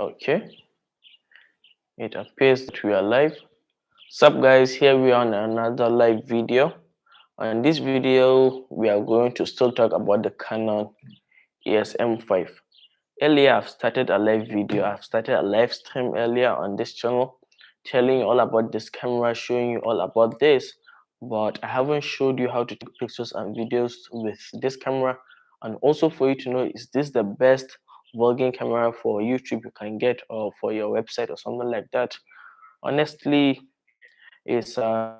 Okay, it appears that we are live. Sup guys, here we are on another live video. On this video, we are going to still talk about the Canon ESM5. Earlier, I've started a live video. I've started a live stream earlier on this channel, telling you all about this camera, showing you all about this. But I haven't showed you how to take pictures and videos with this camera. And also for you to know, is this the best vlogging camera for YouTube you can get, or for your website or something like that? Honestly, it's an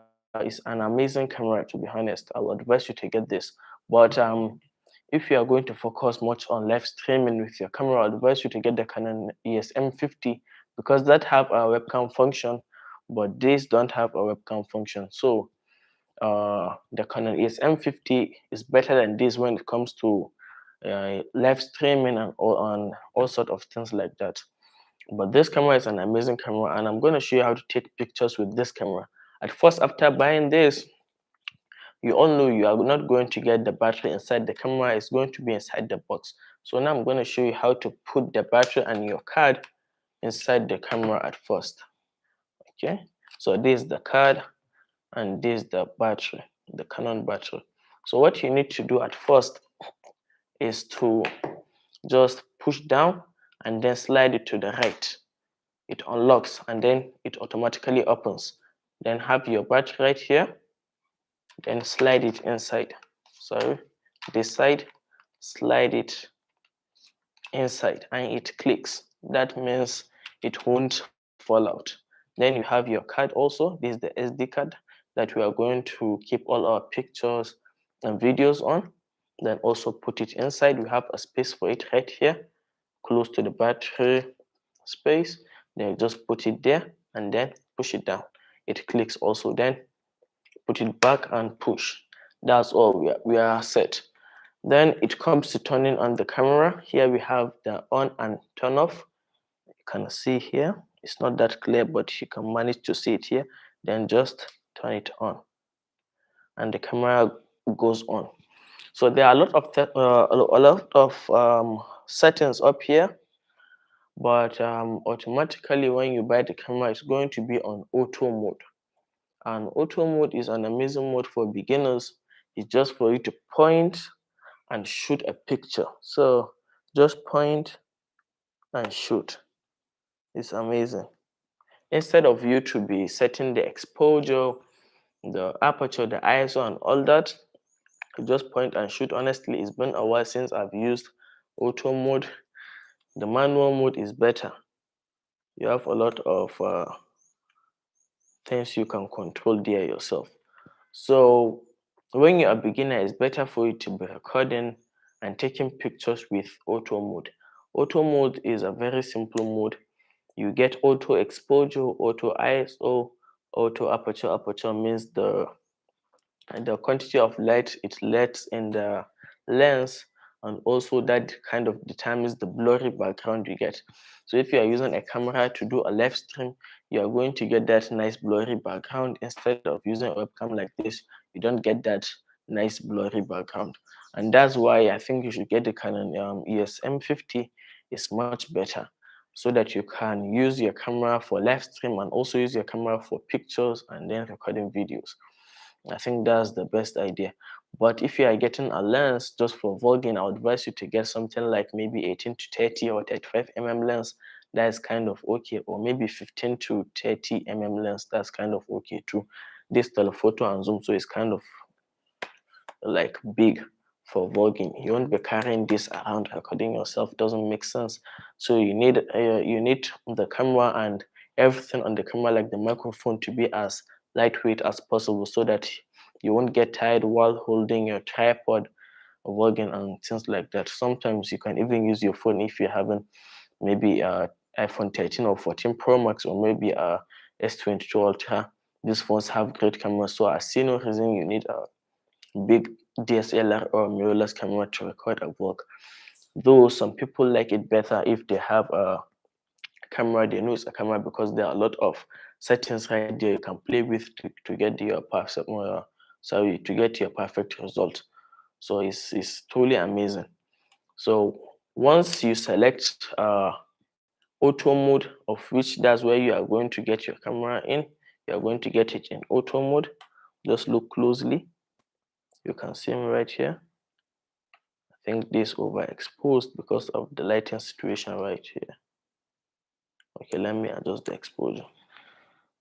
amazing camera, to be honest. I'll advise you to get this. But if you are going to focus much on live streaming with your camera, I'll advise you to get the Canon ESM50, because that have a webcam function, but these don't have a webcam function. So the Canon ESM50 is better than this when it comes to live streaming and all sort of things like that. But this camera is an amazing camera, and I'm going to show you how to take pictures with this camera. At first, after buying this, you all know you are not going to get the battery inside the camera. It's going to be inside the box. So now I'm going to show you how to put the battery and your card inside the camera at first. Okay, so this is the card and this is the battery, the Canon battery. So what you need to do at first is to just push down and then slide it to the right. It unlocks and then it automatically opens. Then have your battery right here, then slide it inside. So this side, slide it inside and it clicks. That means it won't fall out. Then you have your card also. This is the SD card that we are going to keep all our pictures and videos on. Then also put it inside. We have a space for it right here, close to the battery space. Then just put it there and then push it down. It clicks also. Then put it back and push. That's all. We are set. Then it comes to turning on the camera. Here we have the on and turn off. You can see here. It's not that clear, but you can manage to see it here. Then just turn it on, and the camera goes on. So there are a lot of settings up here, but automatically when you buy the camera, it's going to be on auto mode. And auto mode is an amazing mode for beginners. It's just for you to point and shoot a picture. So just point and shoot. It's amazing. Instead of you to be setting the exposure, the aperture, the ISO, and all that, you just point and shoot. Honestly, it's been a while since I've used auto mode. The manual mode is better. You have a lot of things you can control there yourself. So when you're a beginner, it's better for you to be recording and taking pictures with auto mode. Auto mode is a very simple mode. You get auto exposure, auto ISO, auto aperture. Aperture means the quantity of light it lets in the lens, and also that kind of determines the blurry background you get. So if you are using a camera to do a live stream, you are going to get that nice blurry background. Instead of using a webcam like this, you don't get that nice blurry background. And that's why I think you should get the Canon ESM50. It's much better, so that you can use your camera for live stream and also use your camera for pictures and then recording videos. I think that's the best idea. But if you are getting a lens just for vlogging, I would advise you to get something like maybe 18 to 30 or 35 lens. That is kind of okay. Or maybe 15 to 30 lens. That's kind of okay too. This telephoto and zoom, so it's kind of like big for vlogging. You won't be carrying this around recording yourself. Doesn't make sense. So you need the camera and everything on the camera, like the microphone, to be as lightweight as possible, so that you won't get tired while holding your tripod, vlogging and things like that. Sometimes you can even use your phone if you're having maybe a iPhone 13 or 14 Pro Max, or maybe a S22 Ultra. These phones have great cameras, so I see no reason you need a big DSLR or mirrorless camera to record a vlog. Though some people like it better if they have a camera, they know it's a camera, because there are a lot of settings right there you can play with to get your perfect to get your perfect result. So it's truly amazing. So once you select auto mode, of which that's where you are going to get your camera in. You are going to get it in auto mode. Just look closely. You can see me right here. I think this overexposed because of the lighting situation right here. Okay, let me adjust the exposure.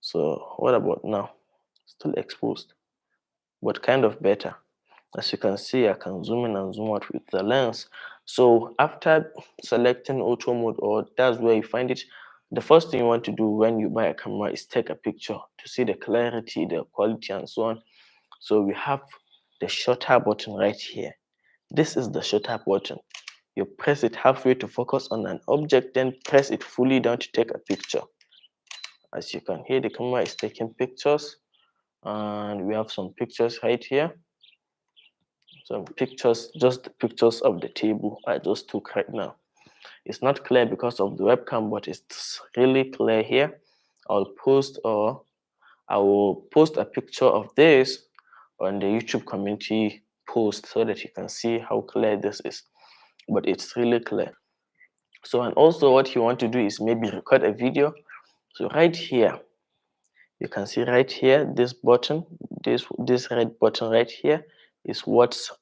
So what about now? Still exposed, but kind of better. As you can see, I can zoom in and zoom out with the lens. So after selecting auto mode, or that's where you find it, the first thing you want to do when you buy a camera is take a picture to see the clarity, the quality, and so on. So we have the shutter button right here. This is the shutter button. You press it halfway to focus on an object, then press it fully down to take a picture. As you can hear, the camera is taking pictures, and we have some pictures right here. Some pictures, just the pictures of the table I just took right now. It's not clear because of the webcam, but it's really clear here. I will post a picture of this on the YouTube community post so that you can see how clear this is. But it's really clear. So, and also what you want to do is maybe record a video. So right here, you can see right here, this button, this red button right here is what's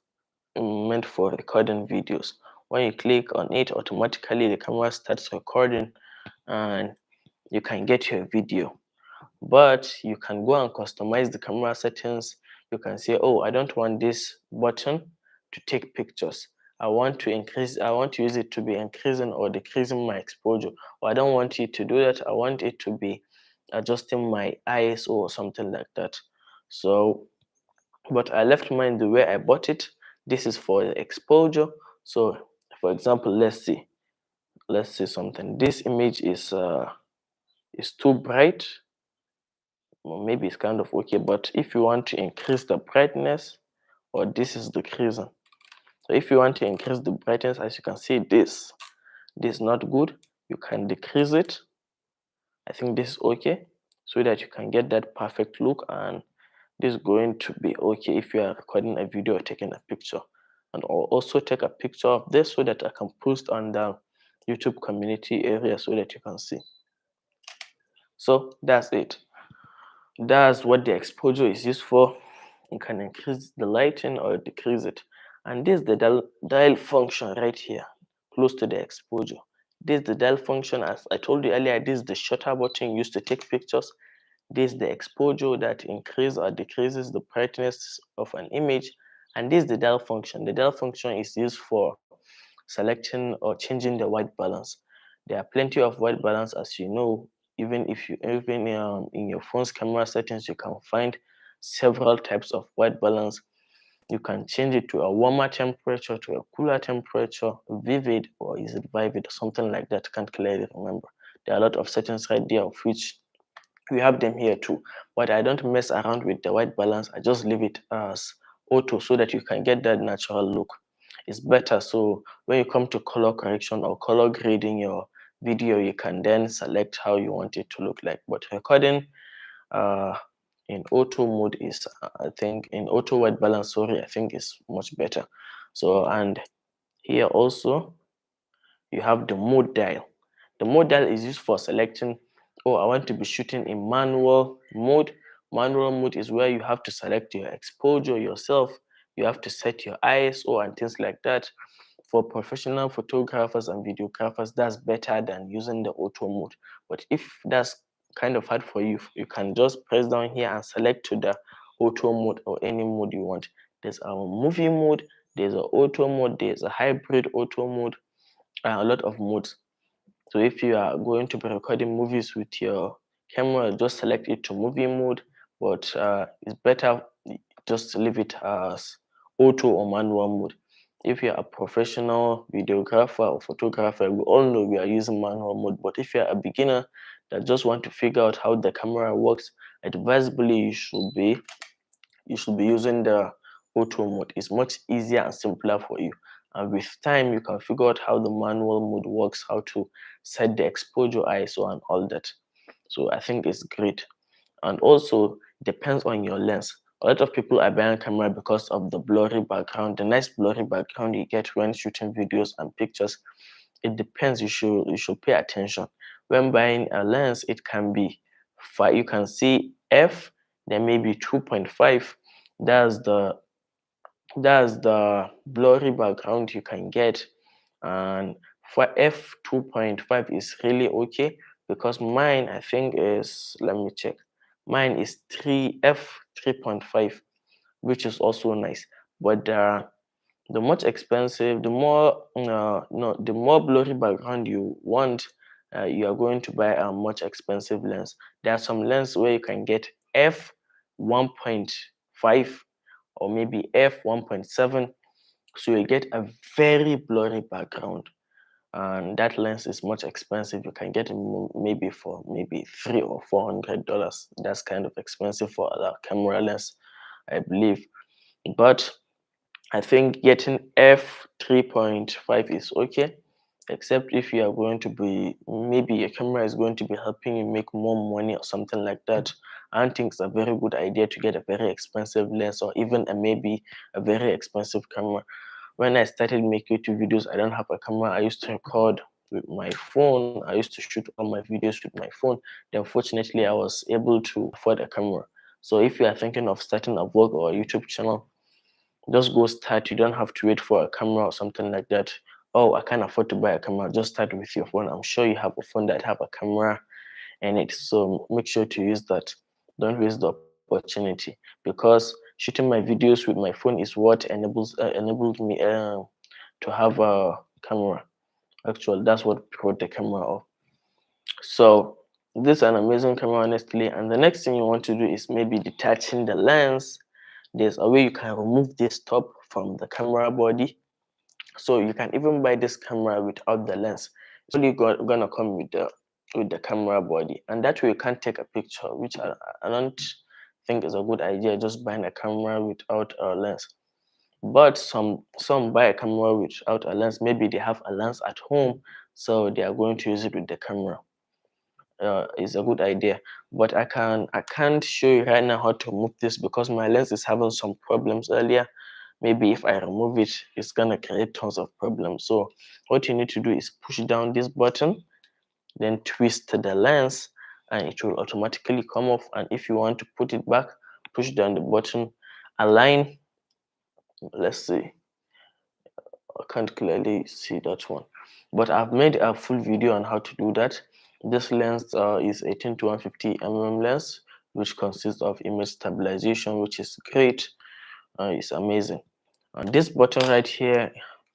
meant for recording videos. When you click on it, automatically the camera starts recording and you can get your video. But you can go and customize the camera settings. You can say, oh, I don't want this button to take pictures. I want to use it to be increasing or decreasing my exposure. Or I don't want it to do that. I want it to be adjusting my ISO or something like that. So, but I left mine the way I bought it. This is for the exposure. So, for example, let's see something. This image is too bright. Well, maybe it's kind of okay, but if you want to increase the brightness, or this is decreasing. So if you want to increase the brightness, as you can see, this is not good. You can decrease it. I think this is okay, so that you can get that perfect look, and this is going to be okay if you are recording a video or taking a picture. And I'll also take a picture of this so that I can post on the YouTube community area so that you can see. So that's it. That's what the exposure is used for. You can increase the lighting or decrease it. And this is the dial function right here, close to the exposure. This is the dial function. As I told you earlier, this is the shutter button used to take pictures. This is the exposure that increases or decreases the brightness of an image. And this is the dial function. The dial function is used for selecting or changing the white balance. There are plenty of white balance, as you know. Even in your phone's camera settings, you can find several types of white balance. You can change it to a warmer temperature, to a cooler temperature, vivid, or is it vivid, something like that. Can't clearly remember. There are a lot of settings right there, of which we have them here too. But I don't mess around with the white balance. I just leave it as auto so that you can get that natural look. It's better. So when you come to color correction or color grading your video, you can then select how you want it to look like. But recording uh, in auto mode is, I think, in auto white balance, sorry, I think is much better. So, and here also, you have the mode dial. The mode dial is used for selecting, oh, I want to be shooting in manual mode. Manual mode is where you have to select your exposure yourself. You have to set your ISO and things like that. For professional photographers and videographers, that's better than using the auto mode. But if that's kind of hard for you, you can just press down here and select to the auto mode or any mode you want. There's a movie mode, there's an auto mode, there's a hybrid auto mode, a lot of modes. So if you are going to be recording movies with your camera, just select it to movie mode, but it's better just leave it as auto or manual mode. If you're a professional videographer or photographer, we all know we are using manual mode, but if you're a beginner that just want to figure out how the camera works, advisably you should be using the auto mode. It's much easier and simpler for you. And with time, you can figure out how the manual mode works, how to set the exposure ISO and all that. So I think it's great. And also depends on your lens. A lot of people are buying camera because of the blurry background, the nice blurry background you get when shooting videos and pictures. it depends. You should pay attention when buying a lens. It can be 5, you can see f, then maybe 2.5. That's the that's the blurry background you can get. And for f 2.5 is really okay, because mine, I think, is, let me check, mine is 3f 3.5, which is also nice. But the much expensive, the more no, the more blurry background you want, you are going to buy a much expensive lens. There are some lenses where you can get f 1.5 or maybe f 1.7, so you get a very blurry background, and that lens is much expensive. You can get it maybe for maybe $300 or $400. That's kind of expensive for a camera lens, I believe. But I think getting f 3.5 is okay, except if you are going to be, maybe your camera is going to be helping you make more money or something like that. I don't think it's a very good idea to get a very expensive lens, or even maybe a very expensive camera. When I started making YouTube videos, I don't have a camera. I used to record with my phone. I used to shoot all my videos with my phone. Then fortunately, I was able to afford a camera. So if you are thinking of starting a vlog or a YouTube channel, just go start. You don't have to wait for a camera or something like that. Oh, I can't afford to buy a camera. Just start with your phone. I'm sure you have a phone that have a camera in it. So make sure to use that. Don't waste the opportunity, because shooting my videos with my phone is what enabled me to have a camera. Actually, that's what brought the camera off. So this is an amazing camera, honestly. And the next thing you want to do is maybe detaching the lens. There's a way you can remove this top from the camera body. So you can even buy this camera without the lens. It's only gonna come with the camera body, and that way you can take a picture, which I don't think is a good idea, just buying a camera without a lens. But some buy a camera without a lens. Maybe they have a lens at home, so they are going to use it with the camera. Is a good idea. But I can't show you right now how to remove this, because my lens is having some problems earlier. Maybe if I remove it, it's gonna create tons of problems. So what you need to do is push down this button, then twist the lens, and it will automatically come off. And if you want to put it back, push down the button, align. Let's see, I can't clearly see that one, but I've made a full video on how to do that. This lens is 18 to 150 lens, which consists of image stabilization, which is great. It's amazing. And this button right here,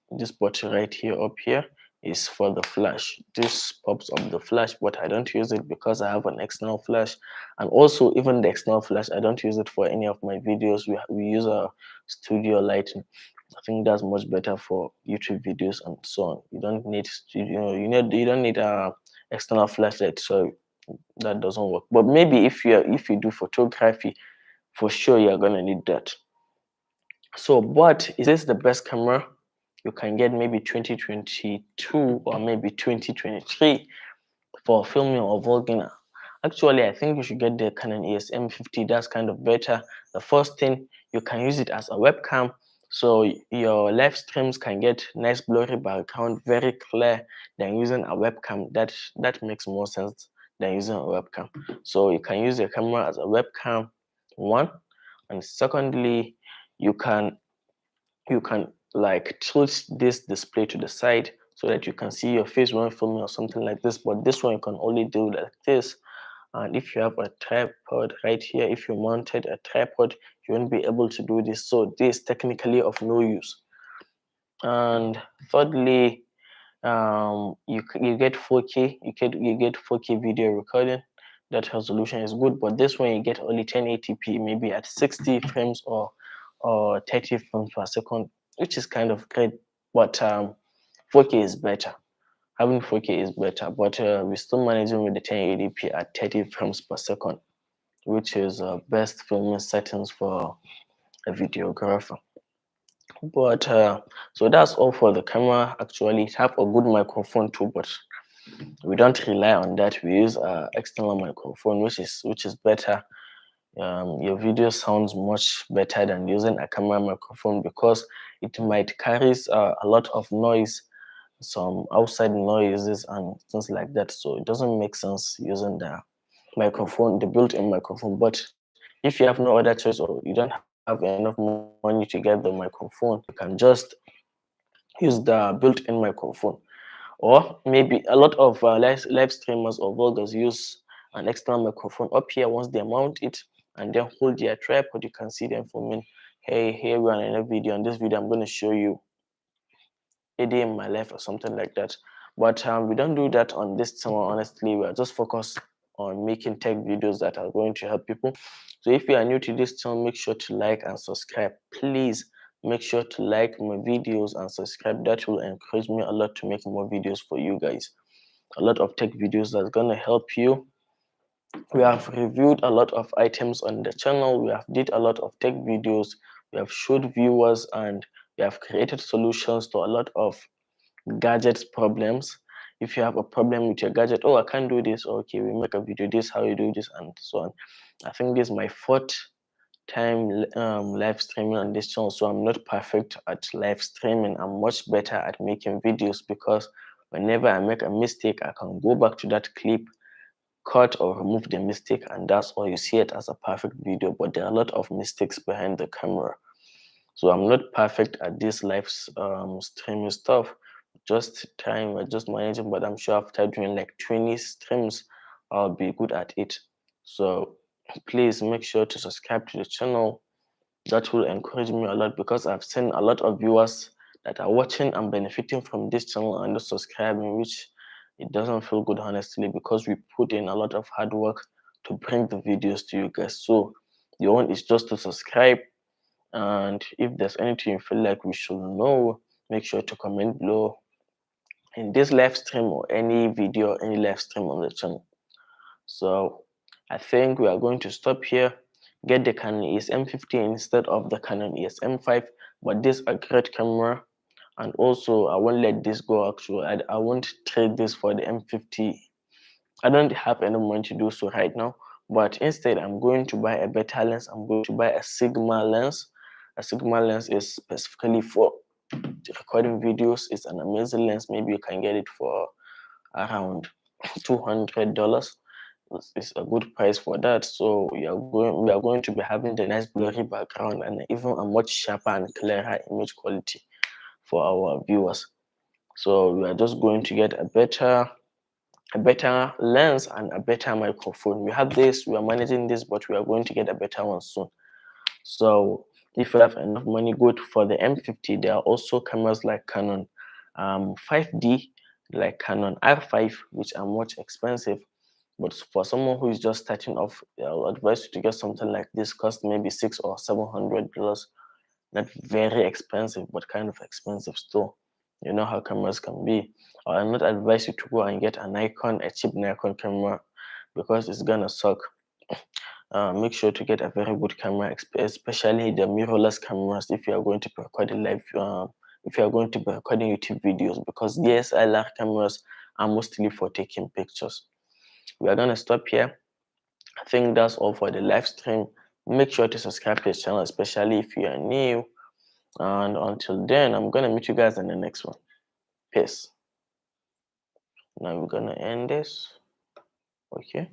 this button right here up here, is for the flash. This pops up the flash, but I don't use it because I have an external flash. And also, even the external flash, I don't use it for any of my videos. We use a studio lighting. I think that's much better for YouTube videos and so on. You don't need studio, you don't need a external flashlight, so that doesn't work. But maybe if you do photography, for sure you're gonna need that. So, but is this the best camera you can get? Maybe 2022 or maybe 2023 for filming or vlogging? Actually, I think you should get the Canon ESM50. That's kind of better. The first thing, you can use it as a webcam, so your live streams can get nice blurry background, very clear, than using a webcam. That makes more sense than using a webcam. So you can use your camera as a webcam, one, and secondly, you can like tilt this display to the side so that you can see your face when filming or something like this. But this one you can only do like this. And if you have a tripod right here, if you mounted a tripod, you won't be able to do this. So this is technically of no use. And thirdly, you get 4K. You get 4K video recording. That resolution is good, but this one you get only 1080p, maybe at 60 frames or 30 frames per second, which is kind of great. But 4K is better. Having 4K is better, but we're still managing with the 1080p at 30 frames per second, which is best filming settings for a videographer. But so that's all for the camera. Actually, it have a good microphone too, but we don't rely on that. We use external microphone, which is better. Your video sounds much better than using a camera microphone, because it might carries a lot of noise some outside noises and things like that. So it doesn't make sense using the microphone, the built-in microphone. But if you have no other choice or you don't have enough money to get the microphone, you can just use the built-in microphone. Or maybe a lot of live streamers or vloggers use an external microphone up here. Once they mount it and then hold their tripod, you can see them filming. Hey, here we are in a video. In this video, I'm going to show you a day in my life or something like that. But we don't do that on this channel. Honestly, we are just focused on making tech videos that are going to help people. So if you are new to this channel, make sure to like and subscribe. Please make sure to like my videos and subscribe. That will encourage me a lot to make more videos for you guys. A lot of tech videos that's gonna help you. We have reviewed a lot of items on the channel. We have did a lot of tech videos. We have showed viewers and we have created solutions to a lot of gadgets problems. If you have a problem with your gadget, oh, I can't do this, okay, we make a video, this how you do this, and so on. I think this is my fourth time live streaming on this channel, so I'm not perfect at live streaming. I'm much better at making videos, because whenever I make a mistake, I can go back to that clip, cut or remove the mistake, and that's all. You see it as a perfect video, but there are a lot of mistakes behind the camera. So I'm not perfect at this live streaming stuff. Just trying, we're just managing, but I'm sure after doing like 20 streams, I'll be good at it. So please make sure to subscribe to the channel. That will encourage me a lot, because I've seen a lot of viewers that are watching and benefiting from this channel and not subscribing, which it doesn't feel good, honestly, because we put in a lot of hard work to bring the videos to you guys. So the one is just to subscribe, and if there's anything you feel like we should know, make sure to comment below in this live stream or any video, any live stream on the channel. So I think we are going to stop here. Get the Canon EOS M50 instead of the Canon EOS M5, but this is a great camera. And also, I won't let this go. Actually, I won't trade this for the M50. I don't have any money to do so right now, but instead I'm going to buy a better lens. I'm going to buy a Sigma lens. A Sigma lens is specifically for recording videos. It's an amazing lens. Maybe you can get it for around $200. It's a good price for that. So we are going to be having the nice blurry background and even a much sharper and clearer image quality for our viewers. So we are just going to get a better lens and a better microphone. We have this, we are managing this, but we are going to get a better one soon. So if you have enough money, good for the M50. There are also cameras like Canon 5D, like Canon R5, which are much expensive. But for someone who is just starting off, I'll advise you to get something like this. Cost maybe $600 or $700. Not very expensive, but kind of expensive still. You know how cameras can be. I'll not advise you to go and get a Nikon, a cheap Nikon camera, because it's gonna suck. Make sure to get a very good camera, especially the mirrorless cameras if you are going to be recording live, if you are going to be recording YouTube videos, because DSLR cameras are mostly for taking pictures. We are gonna stop here. I think that's all for the live stream. Make sure to subscribe to the channel, especially if you are new. And until then, I'm gonna meet you guys in the next one. Peace. Now we're gonna end this. Okay.